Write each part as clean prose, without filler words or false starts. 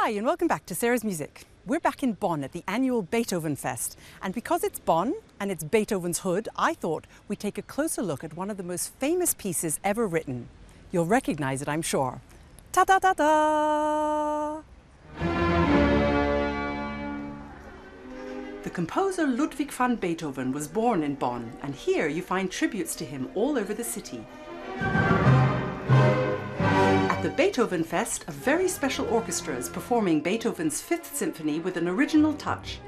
Hi and welcome back to Sarah's Music. We're back in Bonn at the annual Beethovenfest, and because it's Bonn and it's Beethoven's hood, I thought we'd take a closer look at one of the most famous pieces ever written. You'll recognize it, I'm sure. Ta-da-da-da! The composer Ludwig van Beethoven was born in Bonn, and here you find tributes to him all over the city. At the Beethovenfest, a very special orchestra is performing Beethoven's Fifth Symphony with an original touch.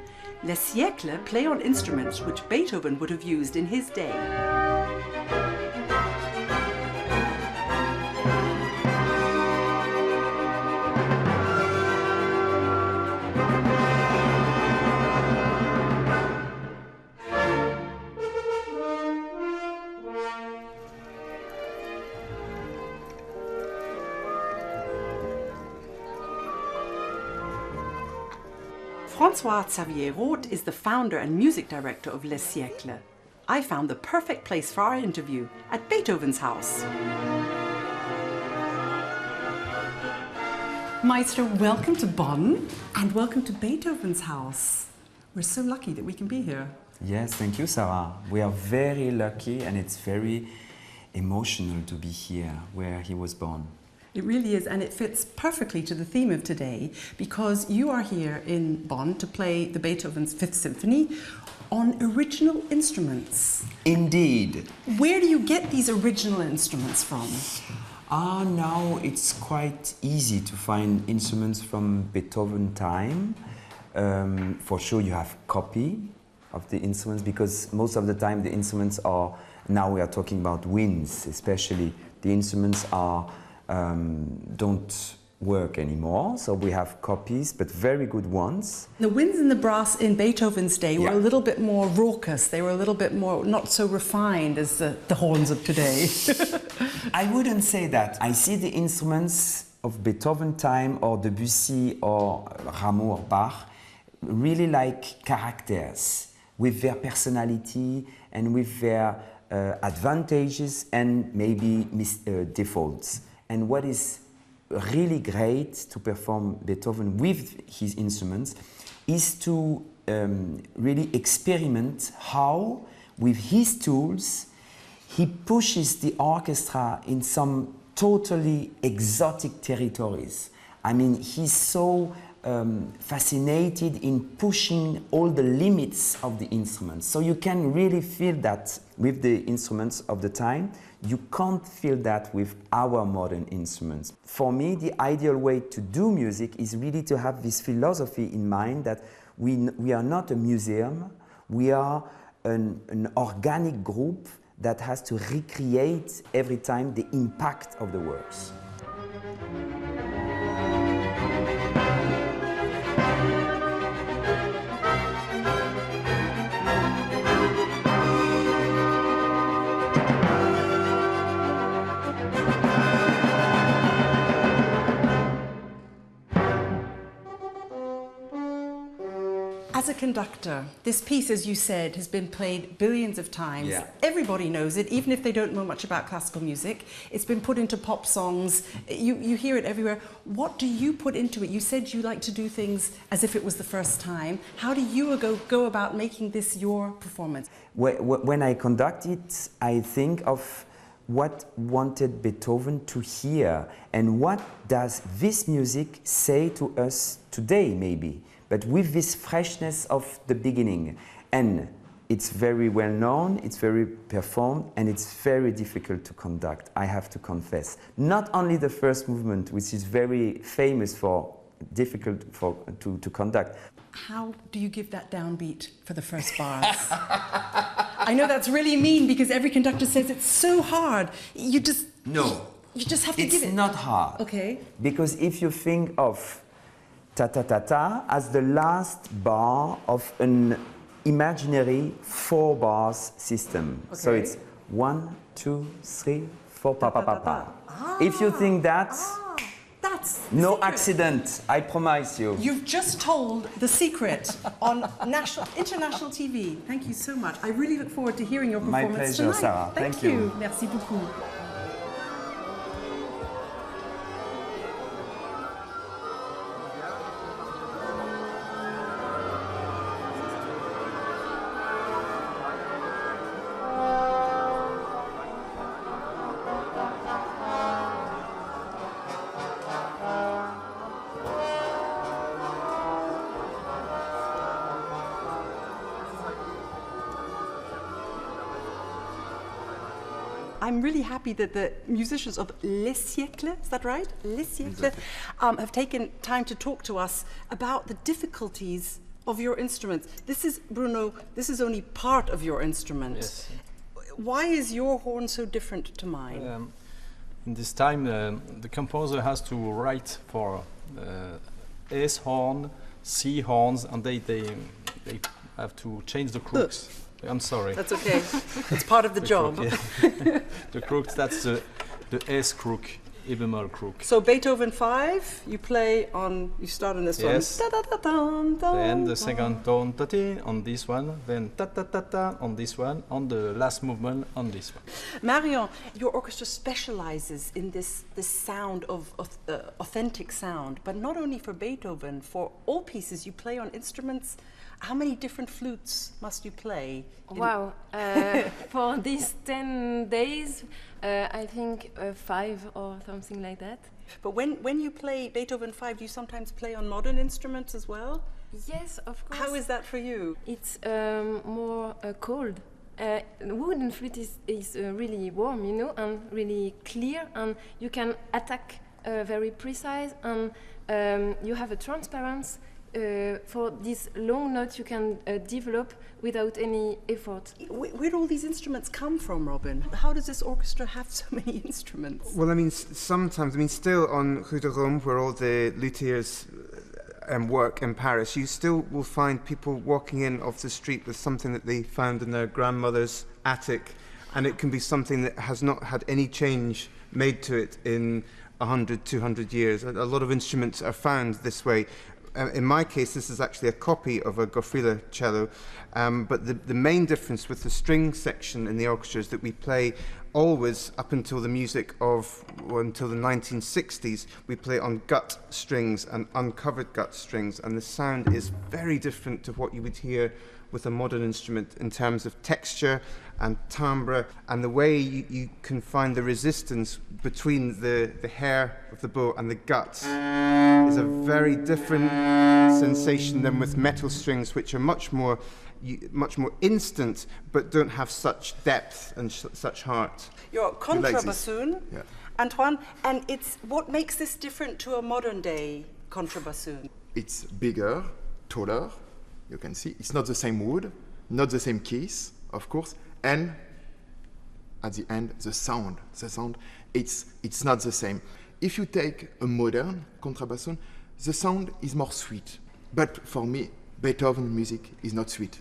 Les Siècles play on instruments which Beethoven would have used in his day. François-Xavier Roth is the founder and music director of Les Siècles. I found the perfect place for our interview at Beethoven's house. Maestro, welcome to Bonn and welcome to Beethoven's house. We're so lucky that we can be here. Yes, thank you, Sarah. We are very lucky and it's very emotional to be here where he was born. It really is, and it fits perfectly to the theme of today because you are here in Bonn to play the Beethoven's Fifth Symphony on original instruments. Indeed. Where do you get these original instruments from? Now it's quite easy to find instruments from Beethoven time. For sure you have copy of the instruments because most of the time the instruments are, now we are talking about winds especially, the instruments are don't work anymore, so we have copies, but very good ones. The winds and the brass in Beethoven's day were a little bit more raucous, they were a little bit more not so refined as the horns of today. I wouldn't say that. I see the instruments of Beethoven time or Debussy or Rameau or Bach really like characters with their personality and with their advantages and maybe defaults. And what is really great to perform Beethoven with his instruments is to really experiment how, with his tools, he pushes the orchestra in some totally exotic territories. I mean, he's so fascinated in pushing all the limits of the instruments. So you can really feel that with the instruments of the time. You can't feel that with our modern instruments. For me, the ideal way to do music is really to have this philosophy in mind that we are not a museum, we are an organic group that has to recreate every time the impact of the works. As a conductor, this piece, as you said, has been played billions of times. Yeah. Everybody knows it, even if they don't know much about classical music. It's been put into pop songs. You hear it everywhere. What do you put into it? You said you like to do things as if it was the first time. How do you go about making this your performance? When I conduct it, I think of what wanted Beethoven to hear and what does this music say to us today, maybe. But with this freshness of the beginning. And it's very well known, it's very performed, and it's very difficult to conduct, I have to confess. Not only the first movement, which is very famous for difficult to conduct. How do you give that downbeat for the first bars? I know that's really mean because every conductor says it's so hard. You just have to give it. It's not hard. Okay. Because if you think of ta-ta-ta-ta as the last bar of an imaginary 4 bars system. Okay. So it's 1, 2, 3, 4, pa-pa-pa-pa. If you think that's no secret. Accident, I promise you. You've just told the secret on international TV. Thank you so much. I really look forward to hearing your performance. My pleasure, tonight. Sarah. Thank you. Merci beaucoup. I'm really happy that the musicians of Les Siècles, is that right? Les Siècles, have taken time to talk to us about the difficulties of your instruments. This is, Bruno, this is only part of your instrument. Yes. Why is your horn so different to mine? In this time, the composer has to write for S horn, C horns, and they have to change the crooks. I'm sorry. That's okay. It's part of the job. Crook, yeah. The crooks, that's the S crook, E bemol crook. So Beethoven 5, you start on this Yes. one. Da-da-da-dum-dum. Then the second tone on this one, then ta-ta-ta-ta on this one, on the last movement on this one. Marion, your orchestra specializes in this sound of authentic sound, but not only for Beethoven, for all pieces you play on instruments. How many different flutes must you play? Wow, for these 10 days, I think 5 or something like that. But when you play Beethoven 5, do you sometimes play on modern instruments as well? Yes, of course. How is that for you? It's more cold. Wooden flute is really warm, you know, and really clear, and you can attack very precise, and you have a transparency. For these long notes you can develop without any effort. Where do all these instruments come from, Robin? How does this orchestra have so many instruments? Well, I mean, sometimes, still on Rue de Rome, where all the luthiers work in Paris, you still will find people walking in off the street with something that they found in their grandmother's attic, and it can be something that has not had any change made to it in 100, 200 years. A lot of instruments are found this way. In my case, this is actually a copy of a Goffrila cello, but the main difference with the string section in the orchestra is that we play always, up until the music of, until the 1960s, we play on gut strings and uncovered gut strings, and the sound is very different to what you would hear with a modern instrument in terms of texture and timbre, and the way you can find the resistance between the hair of the bow and the gut is a very different sensation than with metal strings, which are much more instant, but don't have such depth and such heart. You're contrabassoon, Like yeah. Antoine, and it's what makes this different to a modern day contrabassoon? It's bigger, taller. You can see it's not the same wood, not the same keys, of course, and at the end the sound, it's not the same. If you take a modern contrabassoon, the sound is more sweet. But for me, Beethoven music is not sweet.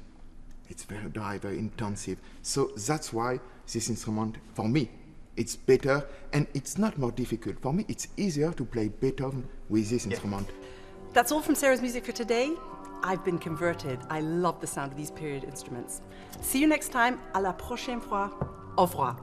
It's very dry, very intensive. So that's why this instrument, for me, it's better and it's not more difficult. For me, it's easier to play Beethoven with this instrument. That's all from Sarah's Music for today. I've been converted. I love the sound of these period instruments. See you next time. À la prochaine fois. Au revoir.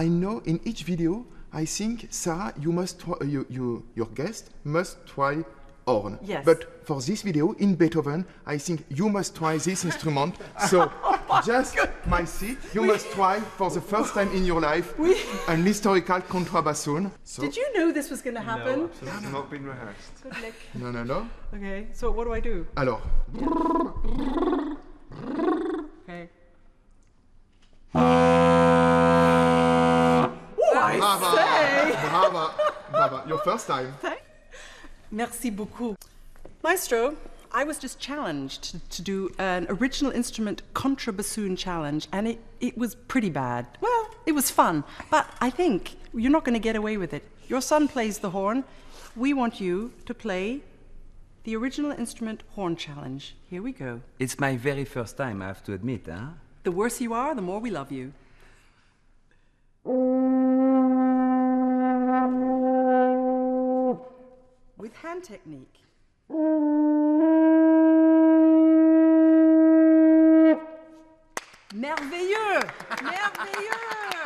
I know in each video, I think, Sarah, you must your guest must try horn. Yes. But for this video, in Beethoven, I think you must try this instrument. So just my seat, you must try for the first time in your life an historical contrabassoon. So Did you know this was going to happen? It's not been rehearsed. Good luck. no. Okay, so what do I do? Alors, Okay. brava, your first time. Merci beaucoup. Maestro, I was just challenged to do an original instrument contrabassoon challenge, and it was pretty bad. Well, it was fun, but I think you're not going to get away with it. Your son plays the horn. We want you to play the original instrument horn challenge. Here we go. It's my very first time, I have to admit. Huh? The worse you are, the more we love you. With hand technique. Merveilleux! Merveilleux!